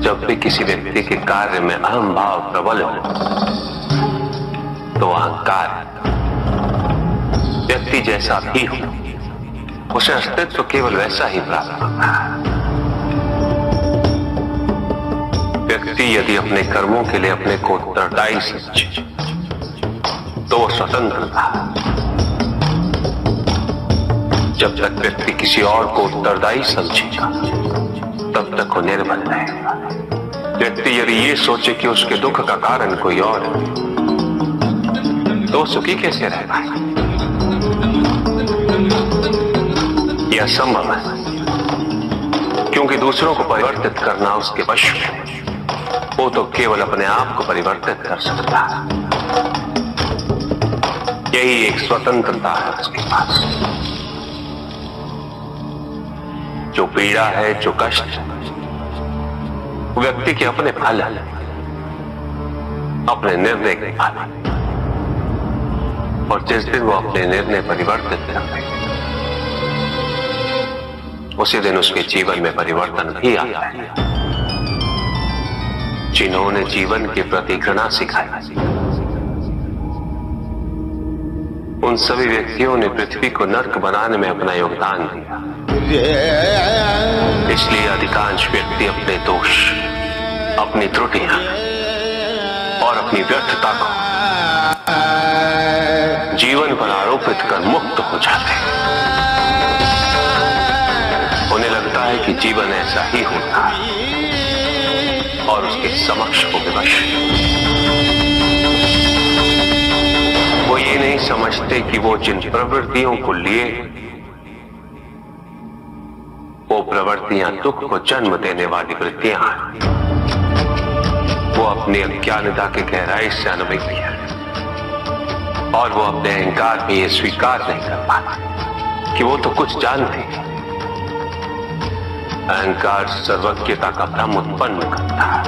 जब भी किसी व्यक्ति के कार्य में अहम भाव प्रबल हो तो अहंकार व्यक्ति जैसा भी हो उसे अस्तित्व केवल वैसा ही प्राप्त होता है। व्यक्ति यदि अपने कर्मों के लिए अपने को उत्तरदायी समझे तो वो स्वतंत्र था। जब तक व्यक्ति किसी और को उत्तरदायी समझेगा तब तक वो निर्बल रहेगा। व्यक्ति यदि ये सोचे कि उसके दुख का कारण कोई और है तो सुखी कैसे रहेगा? यह असंभव है, क्योंकि दूसरों को परिवर्तित करना उसके वश में। वो तो केवल अपने आप को परिवर्तित कर सकता है। यही एक स्वतंत्रता है उसके पास। जो पीड़ा है, जो कष्ट है, वो व्यक्ति के अपने फल है, अपने निर्णय के फल। और जिस दिन वो अपने निर्णय परिवर्तित कर दे उसी दिन उसके जीवन में परिवर्तन भी आता है। जिन्होंने जीवन के प्रति घृणा सिखाई उन सभी व्यक्तियों ने पृथ्वी को नर्क बनाने में अपना योगदान दिया। इसलिए अधिकांश व्यक्ति अपने दोष, अपनी त्रुटियां और अपनी व्यर्थता को जीवन पर आरोपित कर मुक्त हो जाते हैं। उन्हें लगता है कि जीवन ऐसा ही होता है और उसके समक्ष वो विवश। वो ये नहीं समझते कि वो जिन प्रवृत्तियों को लिए वो प्रवृत्तियां दुख को जन्म देने वाली वृत्तियां हैं। वो अपनी अज्ञानता के गहराई से अनुभवी है और वो अपने अहंकार में ये स्वीकार नहीं कर पाते कि वो तो कुछ जानते हैं। अहंकार सर्वज्ञता का भ्रम उत्पन्न करता है।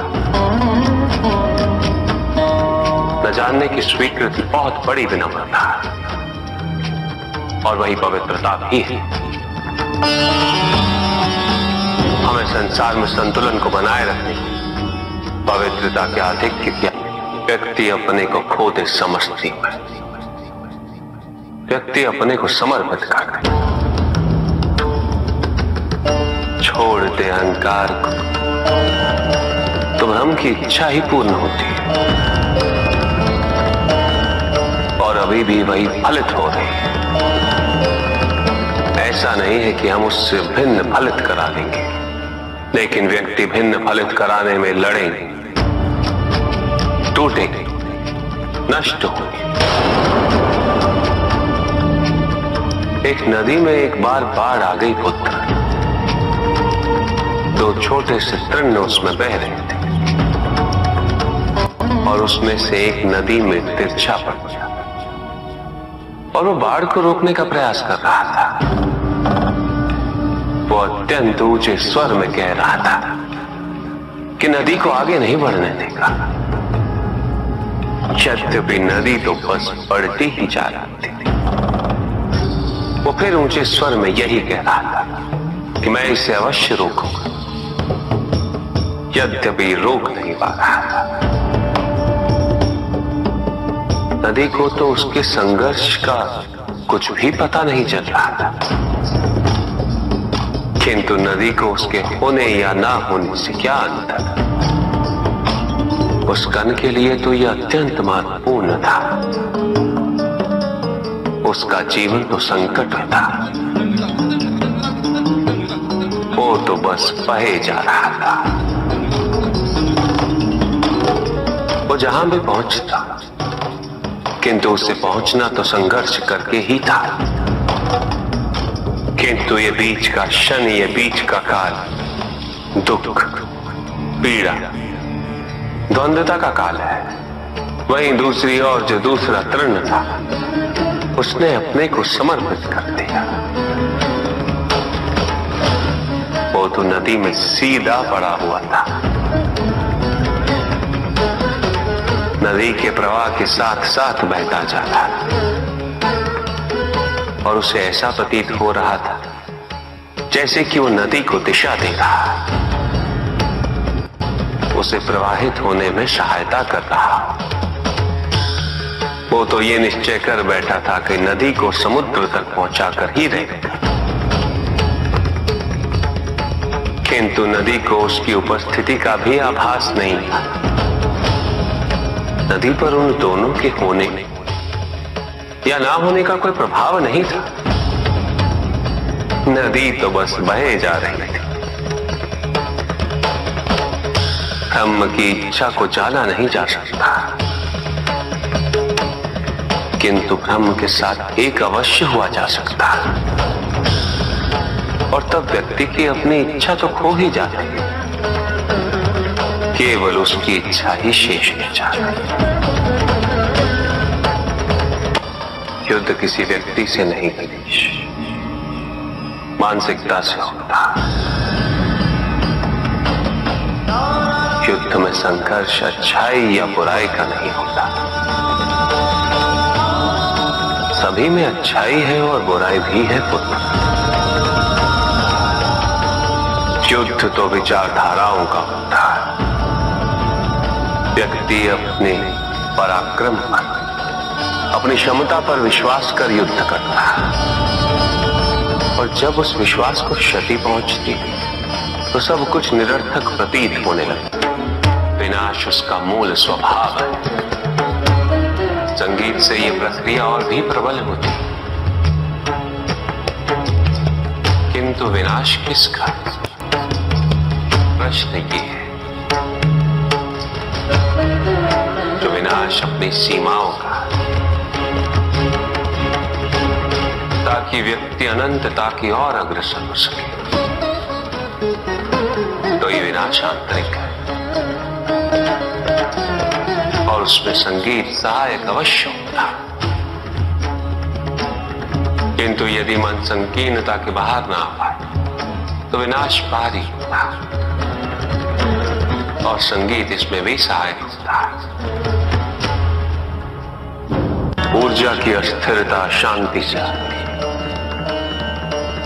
न जानने की स्वीकृति बहुत बड़ी विनम्रता है और वही पवित्रता भी है। हमें संसार में संतुलन को बनाए रखने पवित्रता के आधिक्य क्या व्यक्ति अपने को खो दे समझती है। व्यक्ति अपने को समर्पित कर दे, छोड़ दे अहंकार को तो भ्रम की इच्छा ही पूर्ण होती है और अभी भी वही फलित हो रही है। ऐसा नहीं है कि हम उससे भिन्न फलित करा देंगे, लेकिन व्यक्ति भिन्न फलित कराने में लड़ेंगे, टूटेंगे, नष्ट होंगे। एक नदी में एक बार बाढ़ आ गई पुत्र। दो छोटे से तृण उसमें बह रहे थे और उसमें से एक नदी में तिरछा पड़ गया और वो बाढ़ को रोकने का प्रयास कर रहा था। वो अत्यंत ऊंचे स्वर में कह रहा था कि नदी को आगे नहीं बढ़ने देगा। यद्यपि नदी तो बस बढ़ती ही जा रही थी। वो फिर ऊंचे स्वर में यही कह रहा था कि मैं इसे अवश्य रोकूंगा, यद्यपि रोक नहीं पा रहा था। नदी को तो उसके संघर्ष का कुछ भी पता नहीं चल रहा था, किंतु नदी को उसके होने या ना होने से क्या अंतर? उस कण के लिए तो यह अत्यंत महत्वपूर्ण था। उसका जीवन तो संकट में था। वो तो बस बहे जा रहा था। वो जहां भी पहुंचता, किंतु उसे पहुंचना तो संघर्ष करके ही था। किंतु ये बीच का क्षण, ये बीच का काल दुख, पीड़ा, द्वंद्वता का काल है। वहीं दूसरी ओर जो दूसरा तृण था उसने अपने को समर्पित कर दिया। वो तो नदी में सीधा पड़ा हुआ था। नदी के प्रवाह के साथ साथ बहता जा रहा और उसे ऐसा प्रतीत हो रहा था जैसे कि वो नदी को दिशा दे रहा। उसे प्रवाहित होने में सहायता कर रहा। वो तो ये निश्चय कर बैठा था कि नदी को समुद्र तक पहुंचाकर ही रहेगा, किंतु नदी को उसकी उपस्थिति का भी आभास नहीं था। नदी पर उन दोनों के होने या ना होने का कोई प्रभाव नहीं था। नदी तो बस बहे जा रही थी। ब्रह्म की इच्छा को जाना नहीं जा सकता, किंतु ब्रह्म के साथ एक अवश्य हुआ जा सकता, और तब व्यक्ति की अपनी इच्छा तो खो ही जाती, केवल उसकी इच्छा ही शेष रह जाती। युद्ध किसी व्यक्ति से नहीं गिरीश, मानसिकता से होता। युद्ध में संघर्ष अच्छाई या बुराई का नहीं होता, सभी में अच्छाई है और बुराई भी है पुत्र। युद्ध तो विचारधाराओं का होता है। व्यक्ति अपने पराक्रम पर, अपनी क्षमता पर विश्वास कर युद्ध करता है, और जब उस विश्वास को क्षति पहुंचती तो सब कुछ निरर्थक प्रतीत होने लगता। विनाश उसका मूल स्वभाव है। संगीत से ये प्रक्रिया और भी प्रबल होती, किंतु विनाश किसका? प्रश्न ये है। जो विनाश अपनी सीमाओं का, ताकि व्यक्ति अनंतता की ओर अग्रसर हो सके, तो ये विनाश आंतरिक है, और उसमें संगीत सहायक अवश्य होता। किंतु यदि मन संकीर्णता के बाहर ना आ पाए तो विनाश भारी होता, और संगीत इसमें भी सहायक होता है। ऊर्जा की अस्थिरता शांति से आती,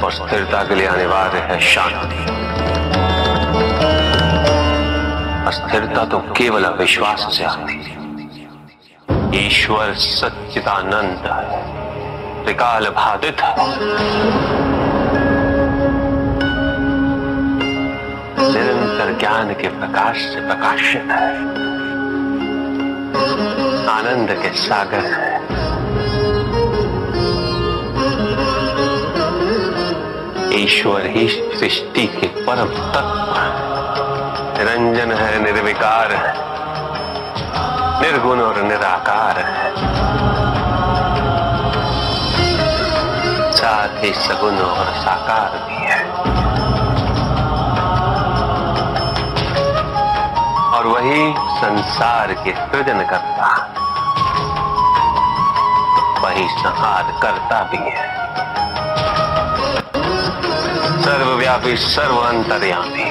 और स्थिरता के लिए अनिवार्य है शांति। अस्थिरता तो केवल अविश्वास से आती है। ईश्वर सच्चिदानंद है, त्रिकाल बाधित है, निरंतर ज्ञान के प्रकाश से प्रकाशित है, आनंद के सागर है। ईश्वर ही सृष्टि के परम तत्व है, निरंजन है, निर्विकार है, निर्गुण और निराकार है, साथ ही सगुण और साकार भी है। और वही संसार के सृजन करता, वही संहार करता भी है। सर्वव्यापी, सर्व अंतर्यामी,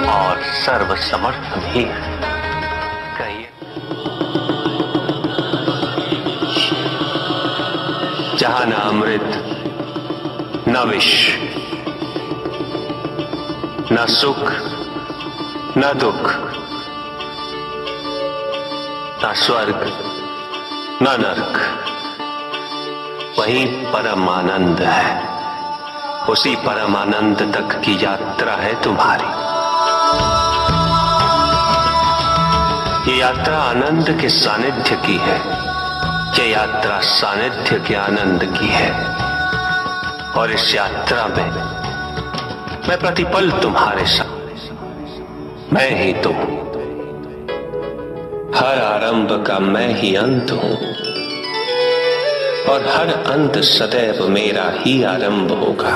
और सर्व समर्थ भी है। कहिए, जहां न अमृत, न विष, न सुख, न दुख, न स्वर्ग, न नरक, वही परम आनंद है। उसी परम आनंद तक की यात्रा है तुम्हारी। ये यात्रा आनंद के सानिध्य की है, ये यात्रा सानिध्य के आनंद की है। और इस यात्रा में मैं प्रतिपल तुम्हारे साथ, मैं ही तुम, हर आरंभ का मैं ही अंत हूं, और हर अंत सदैव मेरा ही आरंभ होगा।